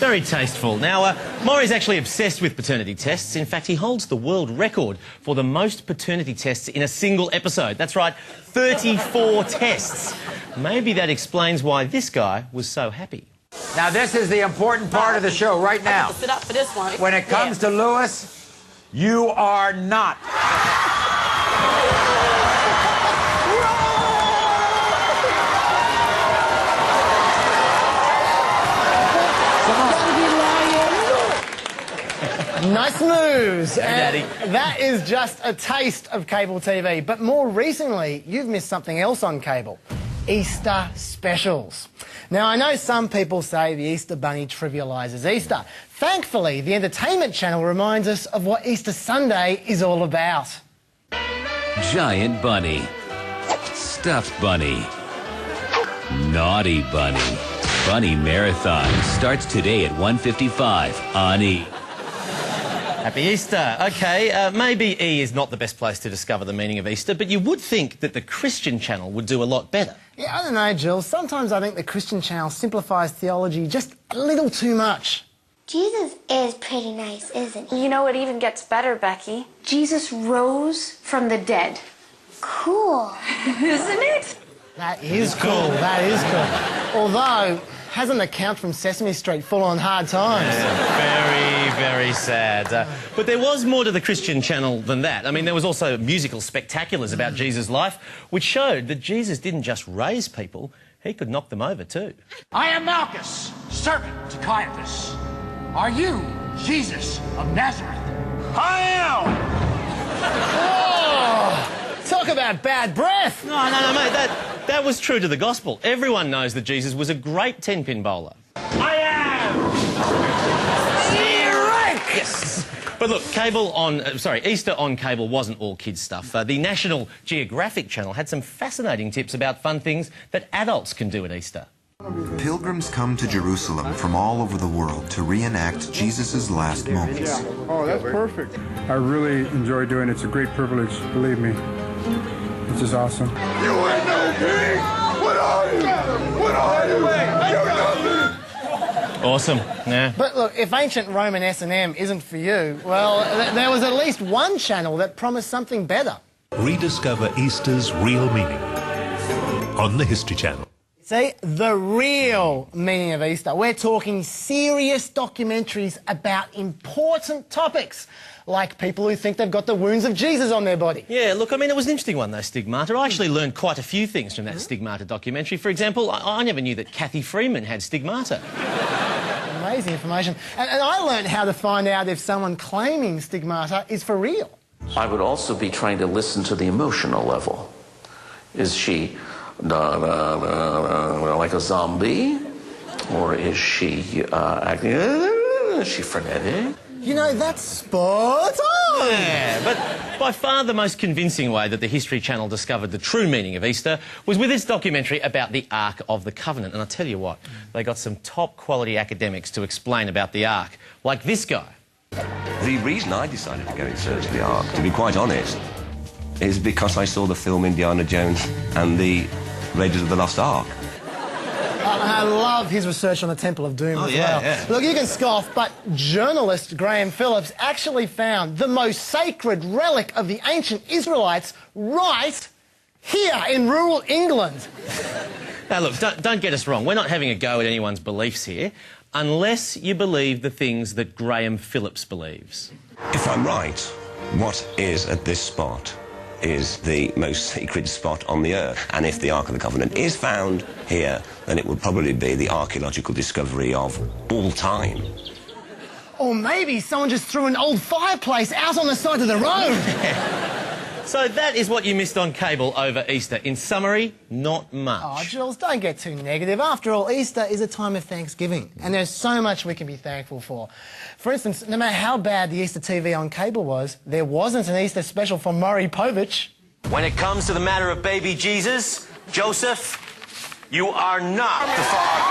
Very tasteful. Now, Maury's actually obsessed with paternity tests. In fact, he holds the world record for the most paternity tests in a single episode. That's right, 34 tests. Maybe that explains why this guy was so happy. Now, this is the important part of the show right now. I have to sit up for this one. When it comes to Lewis, you are not. Nice moves. Daddy. That is just a taste of cable TV. But more recently, you've missed something else on cable. Easter specials. Now, I know some people say the Easter Bunny trivialises Easter. Thankfully, the Entertainment Channel reminds us of what Easter Sunday is all about. Giant bunny. Stuffed bunny. Naughty bunny. Bunny Marathon starts today at 1:55 on E! Happy Easter. OK, maybe E is not the best place to discover the meaning of Easter, but you would think that the Christian Channel would do a lot better. Yeah, I don't know, Jill. Sometimes I think the Christian Channel simplifies theology just a little too much. Jesus is pretty nice, isn't he? You know, it even gets better, Becky. Jesus rose from the dead. Cool. Isn't it? That is cool. That is cool. Although, hasn't the Count from Sesame Street fallen on hard times? Yeah, very, very sad. But there was more to the Christian Channel than that. I mean, there was also musical spectaculars about Jesus' life, which showed that Jesus didn't just raise people, he could knock them over too. I am Malchus, servant to Caiaphas. Are you Jesus of Nazareth? I am! Oh, talk about bad breath! No, mate, that was true to the gospel. Everyone knows that Jesus was a great 10-pin bowler. I am! Yes. But look, Easter on cable wasn't all kids' stuff. The National Geographic Channel had some fascinating tips about fun things that adults can do at Easter. Pilgrims come to Jerusalem from all over the world to reenact Jesus' last moments. Oh, that's perfect. I really enjoy doing it. It's a great privilege, believe me. It's just awesome. You ain't no king! What are you? What are you? You're nothing! Awesome, yeah. But look, if ancient Roman S&M isn't for you, well, there was at least one channel that promised something better. Rediscover Easter's real meaning on the History Channel. See, the real meaning of Easter. We're talking serious documentaries about important topics, like people who think they've got the wounds of Jesus on their body. Yeah, look, I mean, it was an interesting one, though, Stigmata. I actually learned quite a few things from that Stigmata documentary. For example, I never knew that Kathy Freeman had stigmata. Amazing information. And I learned how to find out if someone claiming stigmata is for real. I would also be trying to listen to the emotional level. Is she like a zombie? Or is she acting... Is she frenetic? You know, that's spot on! Yeah, but by far the most convincing way that the History Channel discovered the true meaning of Easter was with its documentary about the Ark of the Covenant. And I'll tell you what, they got some top-quality academics to explain about the Ark, like this guy. The reason I decided to go in search of the Ark, to be quite honest, is because I saw the film Indiana Jones and the Raiders of the Lost Ark. I love his research on the Temple of Doom as well. Yeah. Look, you can scoff, but journalist Graham Phillips actually found the most sacred relic of the ancient Israelites right here in rural England. Now, look, don't get us wrong. We're not having a go at anyone's beliefs here, unless you believe the things that Graham Phillips believes. If I'm right, what is at this spot is the most sacred spot on the earth. And if the Ark of the Covenant is found here, then it would probably be the archaeological discovery of all time. Or maybe someone just threw an old fireplace out on the side of the road. So that is what you missed on cable over Easter. In summary, not much. Oh, Jules, don't get too negative. After all, Easter is a time of Thanksgiving, and there's so much we can be thankful for. For instance, no matter how bad the Easter TV on cable was, there wasn't an Easter special from Maury Povich. When it comes to the matter of baby Jesus, Joseph, you are not the father.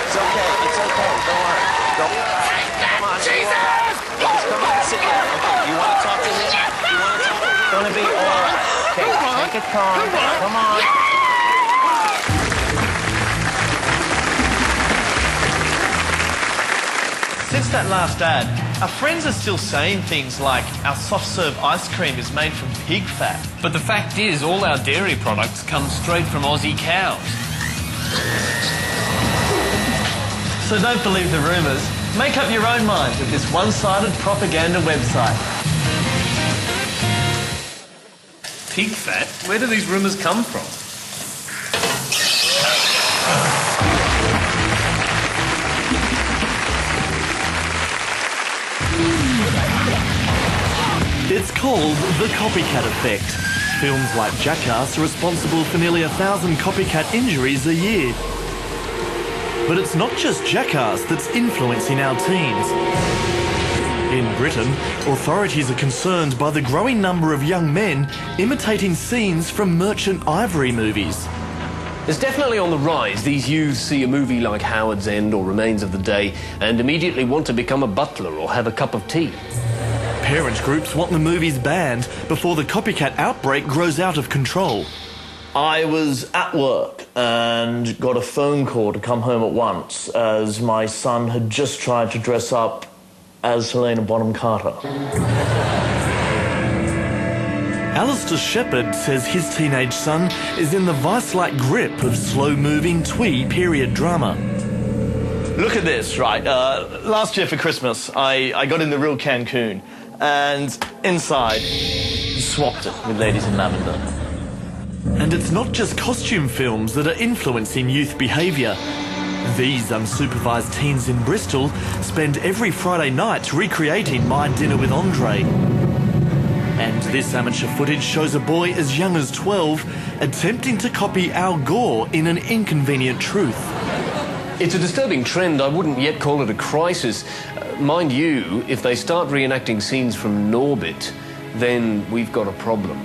It's okay, don't worry. Come on, Jesus! Come on, sit down. Okay, you want to talk to him? It's gonna be all right. Okay, take it calm. Come on. Since that last ad, our friends are still saying things like our soft-serve ice cream is made from pig fat. But the fact is, all our dairy products come straight from Aussie cows. So don't believe the rumours. Make up your own mind with this one-sided propaganda website. Pig fat? Where do these rumours come from? It's called the copycat effect. Films like Jackass are responsible for nearly 1,000 copycat injuries a year. But it's not just Jackass that's influencing our teens. In Britain, authorities are concerned by the growing number of young men imitating scenes from Merchant Ivory movies. It's definitely on the rise. These youths see a movie like Howard's End or Remains of the Day and immediately want to become a butler or have a cup of tea. Parent groups want the movies banned before the copycat outbreak grows out of control. I was at work and got a phone call to come home at once as my son had just tried to dress up as Helena Bonham Carter. Alistair Shepherd says his teenage son is in the vice-like grip of slow-moving twee period drama. Look at this, right? Last year for Christmas, I got in the real Cancun and inside swapped it with Ladies in Lavender. And it's not just costume films that are influencing youth behaviour. These unsupervised teens in Bristol spend every Friday night recreating My Dinner with Andre. And this amateur footage shows a boy as young as 12 attempting to copy Al Gore in An Inconvenient Truth. It's a disturbing trend. I wouldn't yet call it a crisis. Mind you, if they start reenacting scenes from Norbit, then we've got a problem.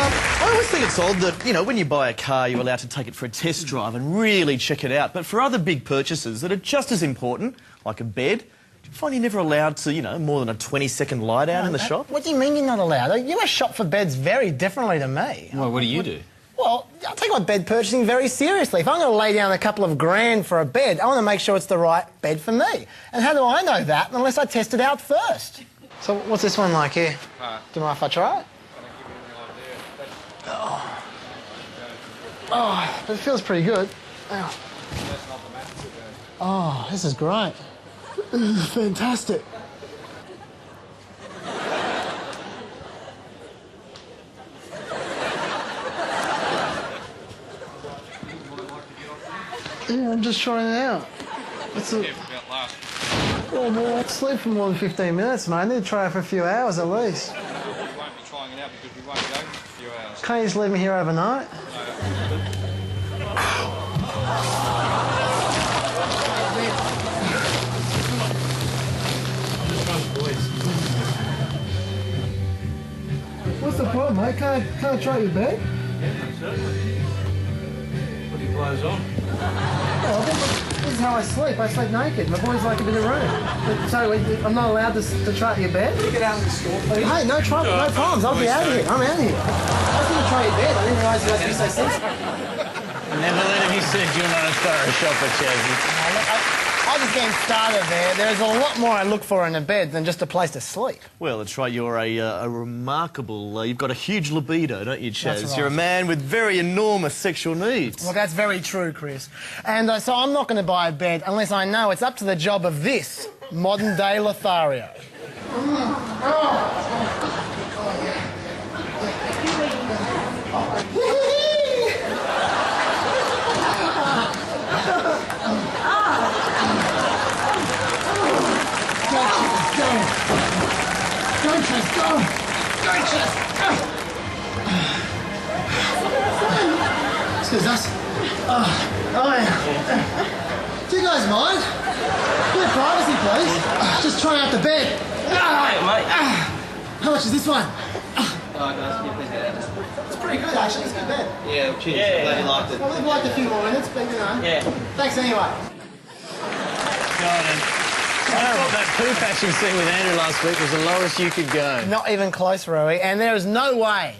I always think it's odd that, you know, when you buy a car, you're allowed to take it for a test drive and really check it out. But for other big purchases that are just as important, like a bed, do you find you're never allowed to, you know, more than a 20-second lie down in the shop? What do you mean you're not allowed? You must shop for beds very differently to me. Well, what do you do? Well, I take my bed purchasing very seriously. If I'm going to lay down a couple of grand for a bed, I want to make sure it's the right bed for me. And how do I know that unless I test it out first? So what's this one like here? Do you mind if I try it? Oh, but it feels pretty good. Oh, this is great. This is fantastic. Yeah, I'm just trying it out. Well, I'll sleep for more than 15 minutes, mate. I need to try it for a few hours at least. We won't be trying it out because we won't go for a few hours. Can't you just leave me here overnight? What's the problem, mate? Can't I try your bed? Yeah, certainly. Put your clothes on. Oh, this is how I sleep. I sleep naked. My boys like it in the room. But, so I'm not allowed to try your bed? Can you get out of the store, please? Hey, no trouble, no problems. I'll be out of here. I'm out of here. I was going to try your bed. I didn't realise you had to be so sensitive. Never let him be said you're not a thorough shopper, Chazzy. I was just getting started there. There's a lot more I look for in a bed than just a place to sleep. Well, that's right. You're a remarkable... you've got a huge libido, don't you, Chaz? That's right. You're a man with very enormous sexual needs. Well, that's very true, Chris. And so I'm not going to buy a bed unless I know it's up to the job of this modern-day Lothario. Excuse us. Do you guys mind? A bit of privacy, please. Just trying out the bed. How much is this one? It's pretty good, actually. It's a good bed. Yeah, cheers. Yeah. Glad you liked it. I would have liked a few more minutes, but you know. Yeah. Thanks anyway. I thought that poo patching scene with Andrew last week was the lowest you could go. Not even close, Rowie. And there is no way